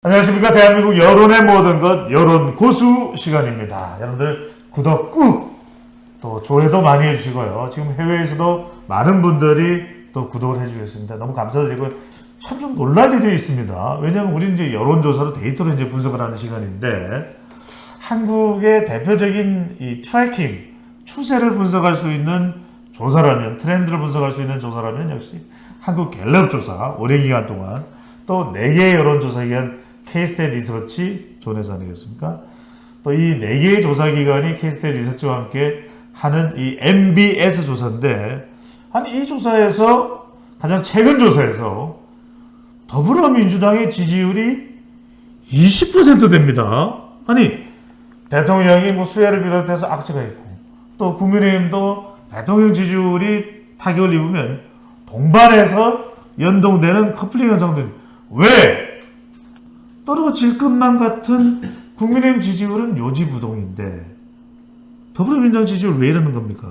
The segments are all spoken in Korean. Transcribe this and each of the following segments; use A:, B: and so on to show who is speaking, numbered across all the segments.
A: 안녕하십니까. 대한민국 여론의 모든 것 여론 고수 시간입니다. 여러분들 구독 꾹 또 좋아요도 많이 해주시고요. 지금 해외에서도 많은 분들이 또 구독을 해주셨습니다. 너무 감사드리고 참 좀 놀랄 일이 있습니다. 왜냐하면 우리 이제 여론조사로 데이터로 이제 분석을 하는 시간인데 한국의 대표적인 이 트래킹 추세를 분석할 수 있는 조사라면 트렌드를 분석할 수 있는 조사라면 역시 한국 갤럽 조사 오랜 기간 동안 또 4개의 여론조사 기관 K-스탯 리서치 존에서 아니겠습니까? 또 이 4개의 조사 기관이 K-스탯 리서치와 함께 하는 이 MBS 조사인데 아니 이 조사에서 가장 최근 조사에서 더불어민주당의 지지율이 20% 됩니다. 아니 대통령이 뭐 수혜를 비롯해서 악재가 있고 또 국민의힘도 대통령 지지율이 타격을 입으면 동반해서 연동되는 커플링 현상들 왜 떨어질 것만 같은 국민의힘 지지율은 요지부동인데 더불어민주당 지지율 왜 이러는 겁니까?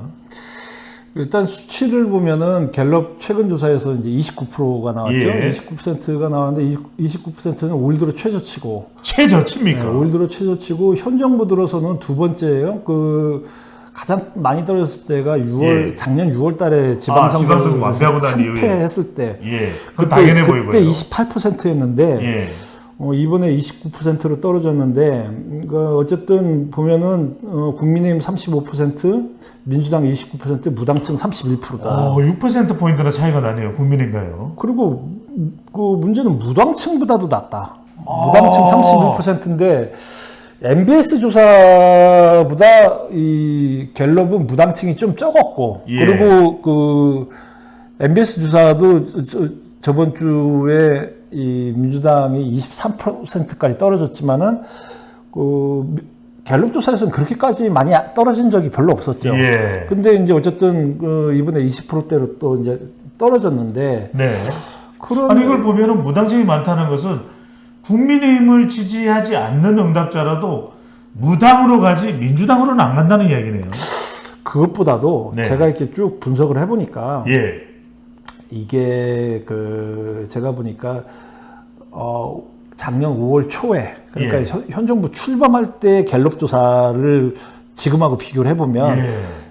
B: 일단 수치를 보면은 갤럽 최근 조사에서 이제 29%가 나왔죠.
A: 예.
B: 29%가 나왔는데 29%는 올 들어 최저치고.
A: 최저치입니까?
B: 네, 올 들어 최저치고 현 정부 들어서는 두 번째예요. 그 가장 많이 떨어졌을 때가 6월
A: 예.
B: 작년 6월 달에
A: 지방선거 완패하고 난 이후에
B: 참패했을 때.
A: 예. 그건 당연해 보이고요.
B: 그때 28%였는데
A: 예.
B: 이번에 29%로 떨어졌는데, 어쨌든 보면은, 국민의힘 35%, 민주당 29%, 무당층 31%다.
A: 6%포인트나 차이가 나네요. 국민인가요?
B: 그리고 그 문제는 무당층보다도 낮다. 무당층 31%인데, MBS 조사보다 이 갤럽은 무당층이 좀 적었고,
A: 예.
B: 그리고 그 MBS 조사도 저번 주에 이 민주당이 23%까지 떨어졌지만은 그 갤럽 조사에서는 그렇게까지 많이 떨어진 적이 별로 없었죠.
A: 예.
B: 근데 이제 어쨌든 이번에 20%대로 또 이제 떨어졌는데.
A: 네. 아니 이걸 보면은 무당층이 많다는 것은 국민의힘을 지지하지 않는 응답자라도 무당으로 가지 민주당으로는 안 간다는 이야기네요.
B: 그것보다도
A: 네.
B: 제가 이렇게 쭉 분석을 해보니까
A: 예.
B: 이게 제가 보니까 작년 5월 초에 그러니까
A: 예.
B: 현 정부 출범할 때 갤럽 조사를 지금하고 비교를 해보면
A: 예.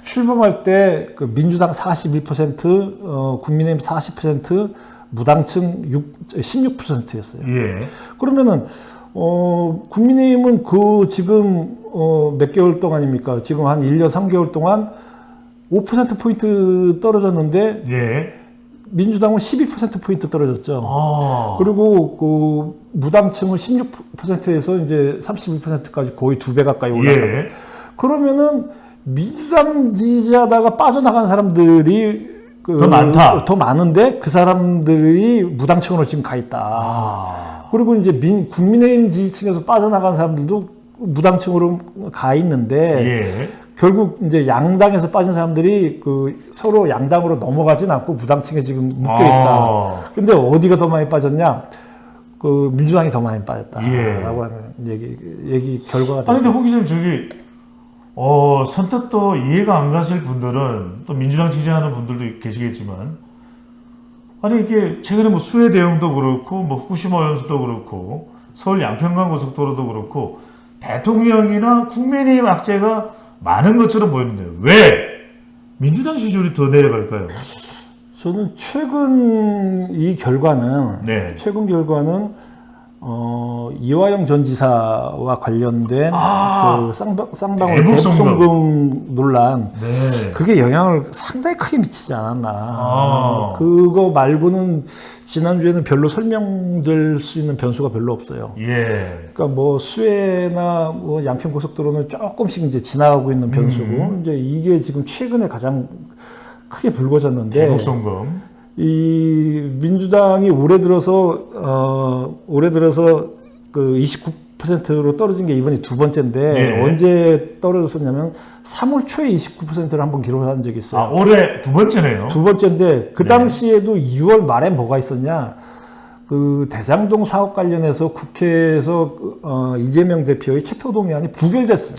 B: 출범할 때 그 민주당 41%, 국민의힘 40%, 무당층 16%였어요.
A: 예.
B: 그러면은 국민의힘은 지금 몇 개월 동안입니까? 지금 한 1년 3개월 동안 5% 포인트 떨어졌는데
A: 예.
B: 민주당은 12%포인트 떨어졌죠.
A: 그리고
B: 그리고 무당층은 16%에서 이제 31%까지 거의 2배 가까이 올랐다.
A: 예.
B: 그러면은 민주당 지지하다가 빠져나간 사람들이
A: 더 많다.
B: 더 많은데 그 사람들이 무당층으로 지금 가 있다. 그리고 이제 국민의힘 지지층에서 빠져나간 사람들도 무당층으로 가 있는데
A: 예.
B: 결국 이제 양당에서 빠진 사람들이 서로 양당으로 넘어가진 않고 무당층에 지금 묶여 있다. 근데 어디가 더 많이 빠졌냐? 민주당이 더 많이 빠졌다라고
A: 예.
B: 하는 얘기 결과가
A: 아니 근데 홍 기자님 저기 선뜻 또 이해가 안 가실 분들은 또 민주당 지지하는 분들도 계시겠지만 아니 이게 최근에 뭐 수해 대응도 그렇고 뭐 후쿠시마 오염수도 그렇고 서울 양평강 고속도로도 그렇고 대통령이나 국민의힘 악재가 많은 것처럼 보이는데 왜 민주당 지지율이 더 내려갈까요?
B: 저는 최근 결과는
A: 네.
B: 이화영 전 지사와 관련된 쌍방울
A: 대북송금
B: 논란,
A: 네.
B: 그게 영향을 상당히 크게 미치지 않았나. 그거 말고는 지난주에는 별로 설명될 수 있는 변수가 별로 없어요.
A: 예.
B: 그러니까 뭐 수해나 뭐 양평 고속도로는 조금씩 이제 지나가고 있는 변수고, 이제 이게 지금 최근에 가장 크게 불거졌는데.
A: 대북송금.
B: 이 민주당이 올해 들어서 그 29%로 떨어진 게 이번이 두 번째인데,
A: 예.
B: 언제 떨어졌었냐면 3월 초에 29%를 한번 기록한 적이 있어요.
A: 올해 두 번째네요.
B: 두 번째인데 그
A: 네.
B: 당시에도 2월 말에 뭐가 있었냐? 그 대장동 사업 관련해서 국회에서 이재명 대표의 체포동의안이 부결됐어요.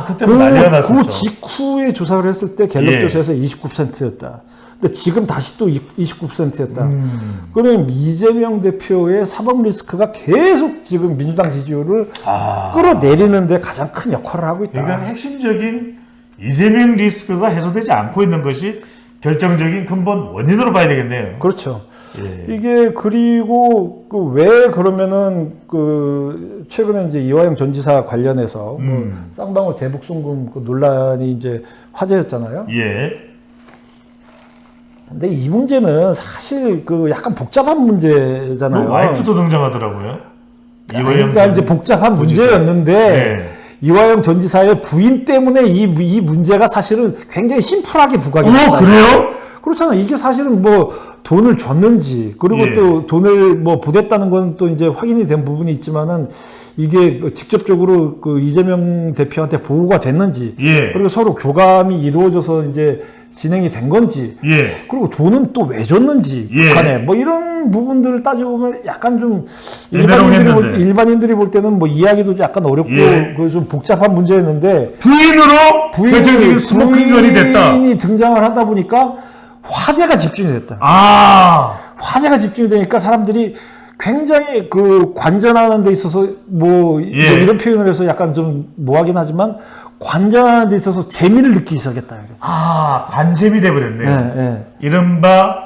A: 그때 난리가 났었죠.
B: 그 직후에 조사를 했을 때 갤럽
A: 예.
B: 조사에서 29%였다. 근데 지금 다시 또 29%였다. 그러면 이재명 대표의 사법 리스크가 계속 지금 민주당 지지율을 끌어내리는데 가장 큰 역할을 하고 있다.
A: 그러니까 핵심적인 이재명 리스크가 해소되지 않고 있는 것이 결정적인 근본 원인으로 봐야 되겠네요.
B: 그렇죠.
A: 예.
B: 이게 그리고 그 왜 그러면은 그 최근에 이제 이화영 전 지사 관련해서 뭐 쌍방울 대북 송금 그 논란이 이제 화제였잖아요.
A: 예.
B: 근데 이 문제는 사실 그 약간 복잡한 문제잖아요.
A: 와이프도 등장하더라고요.
B: 그러니까 이제 복잡한
A: 부지사.
B: 문제였는데
A: 네.
B: 이화영 전 지사의 부인 때문에 이 문제가 사실은 굉장히 심플하게 부각이 됐다.
A: 그래요?
B: 그렇잖아. 이게 사실은 뭐 돈을 줬는지 그리고
A: 예.
B: 또 돈을 뭐 보냈다는 건 또 이제 확인이 된 부분이 있지만은 이게 직접적으로 그 이재명 대표한테 보고가 됐는지
A: 예.
B: 그리고 서로 교감이 이루어져서 이제 진행이 된 건지
A: 예.
B: 그리고 돈은 또 왜 줬는지
A: 예.
B: 북한에 뭐 이런 부분들을 따지고 보면 약간 좀
A: 애매모호했는데.
B: 일반인들이 볼 때는 뭐 이야기도 약간 어렵고
A: 예.
B: 그 좀 복잡한 문제였는데
A: 부인으로 결정적인 스모킹건이 됐다.
B: 부인이 등장을 하다 보니까 화제가 집중이 됐다. 화제가 집중이 되니까 사람들이 굉장히 그 관전하는 데 있어서 뭐
A: 예.
B: 이런 표현을 해서 약간 좀 뭐하긴 하지만 관전하는 데 있어서 재미를 느끼기 시작했다.
A: 관잼이 돼버렸네요.
B: 예, 예.
A: 이른바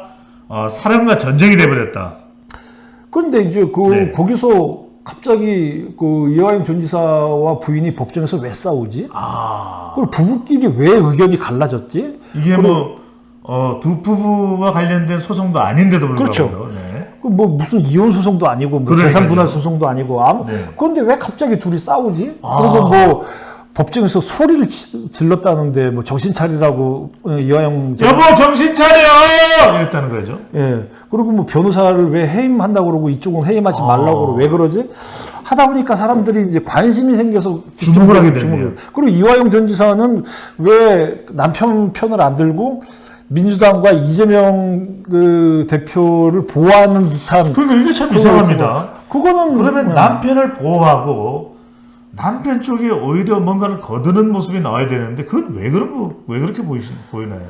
A: 사랑과 전쟁이 돼버렸다.
B: 그런데 이제
A: 네.
B: 거기서 갑자기 그 이화영 전 지사와 부인이 법정에서 왜 싸우지? 그리고 부부끼리 왜 의견이 갈라졌지?
A: 이게 두 부부와 관련된 소송도 아닌데도 불구하고.
B: 그렇죠.
A: 네.
B: 뭐 무슨 이혼 소송도 아니고 뭐
A: 그러니까요.
B: 재산 분할 소송도 아니고
A: 네.
B: 그런데 왜 갑자기 둘이 싸우지? 그리고 뭐 법정에서 소리를 질렀다는데 뭐 정신 차리라고 이화영
A: 여보 정신 차려! 이랬다는 거죠.
B: 예. 그리고 뭐 변호사를 왜 해임한다고 그러고 이쪽은 해임하지 말라고 그러고 왜 그러지? 하다 보니까 사람들이 이제 관심이 생겨서
A: 주목을 하게 됐네요.
B: 그리고 이화영 전 지사는 왜 남편 편을 안 들고 민주당과 이재명 그 대표를 보호하는 듯한
A: 그러니까 이게 참 이상합니다.
B: 그거는
A: 그러면 남편을 보호하고 남편 쪽에 오히려 뭔가를 거두는 모습이 나와야 되는데 그건 왜 그렇게 보이나요?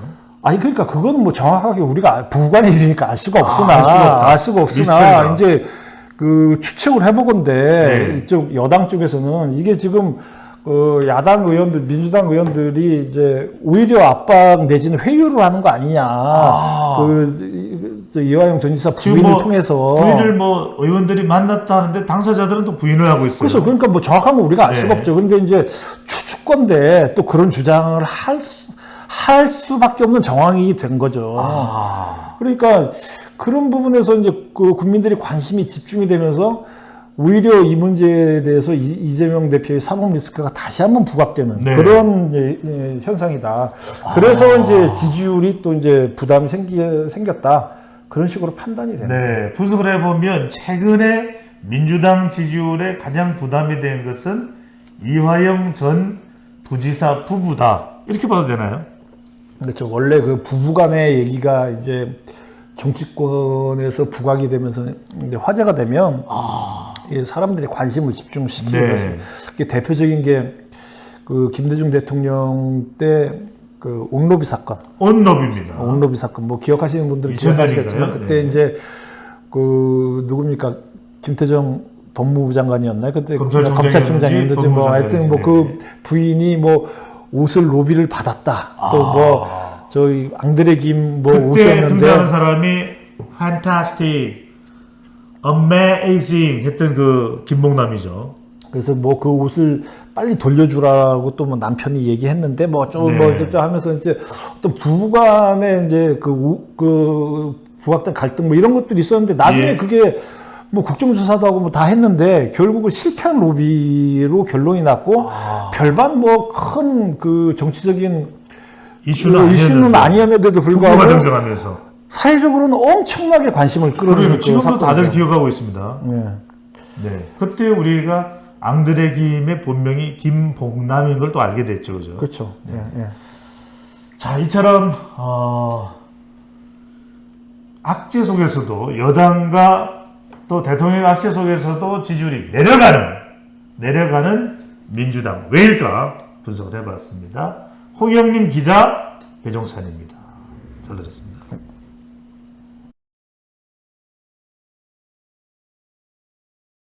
B: 아니 그러니까 그거는 뭐 정확하게 우리가 부부간의 일이니까 알 수가 없으나
A: 알 수가 없다. 미스터리다.
B: 이제 그 추측을 해보건데
A: 네.
B: 이쪽 여당 쪽에서는 이게 지금 야당 의원들 민주당 의원들이 이제 오히려 압박 내지는 회유를 하는 거 아니냐 이화영 전 지사 부인을 통해서
A: 부인을 의원들이 만났다 하는데 당사자들은 또 부인을 하고 있어요.
B: 그렇죠. 그러니까 뭐 정확한 건 우리가 알 수가
A: 네.
B: 없죠. 근데 이제 추측건데 또 그런 주장을 할 수밖에 없는 정황이 된 거죠. 그러니까 그런 부분에서 이제 그 국민들이 관심이 집중이 되면서 오히려 이 문제에 대해서 이재명 대표의 사법 리스크가 다시 한번 부각되는
A: 네.
B: 그런 이제 현상이다. 그래서 이제 지지율이 또 이제 부담이 생겼다. 그런 식으로 판단이 됩니다.
A: 네, 분석을 해보면 최근에 민주당 지지율에 가장 부담이 된 것은 이화영 전 부지사 부부다. 이렇게 봐도 되나요?
B: 그렇죠. 원래 그 부부간의 얘기가 이제 정치권에서 부각이 되면서 이제 화제가 되면 이 사람들이 관심을 집중시키는
A: 네.
B: 것이 그게 대표적인 게 그 김대중 대통령 때 그 옥로비 사건.
A: 온롭입니다.
B: 옥로비 사건 뭐 기억하시는 분들은
A: 2000
B: 기억하시겠지만
A: 년인가요?
B: 그때
A: 네.
B: 이제 그 누굽니까 김태정 법무부 장관이었나요? 그때 검찰총장이었는지 뭐
A: 법무부
B: 하여튼 뭐 그 부인이 뭐 옷을 로비를 받았다. 또 뭐 저희 앙드레 김 뭐
A: 그때
B: 옷이었는데
A: 등장하는 사람이 fantastic, amazing 했던 그 김봉남이죠.
B: 그래서 뭐 그 옷을 빨리 돌려주라고 또 뭐 남편이 얘기했는데 뭐 좀 뭐
A: 네.
B: 하면서 이제 어떤 부부간에 이제 그 부각된 갈등 뭐 이런 것들이 있었는데 나중에
A: 예.
B: 그게 뭐 국정조사도 하고 뭐 다 했는데 결국은 실패한 로비로 결론이 났고 별반 뭐 큰 그 정치적인 이슈는 아니었는데도
A: 부부가
B: 불구하고
A: 등장하면서
B: 사회적으로는 엄청나게 관심을 끌어들이는 그
A: 지금도 다들
B: 사건이죠.
A: 기억하고 있습니다. 네, 그때 우리가 앙드레 김의 본명이 김봉남인 걸 또 알게 됐죠, 그죠?
B: 그렇죠. 예.
A: 자, 이처럼 악재 속에서도 여당과 또 대통령 악재 속에서도 지지율이 내려가는 민주당 왜일까 분석을 해봤습니다. 홍영림 기자, 배종찬입니다. 잘 들었습니다.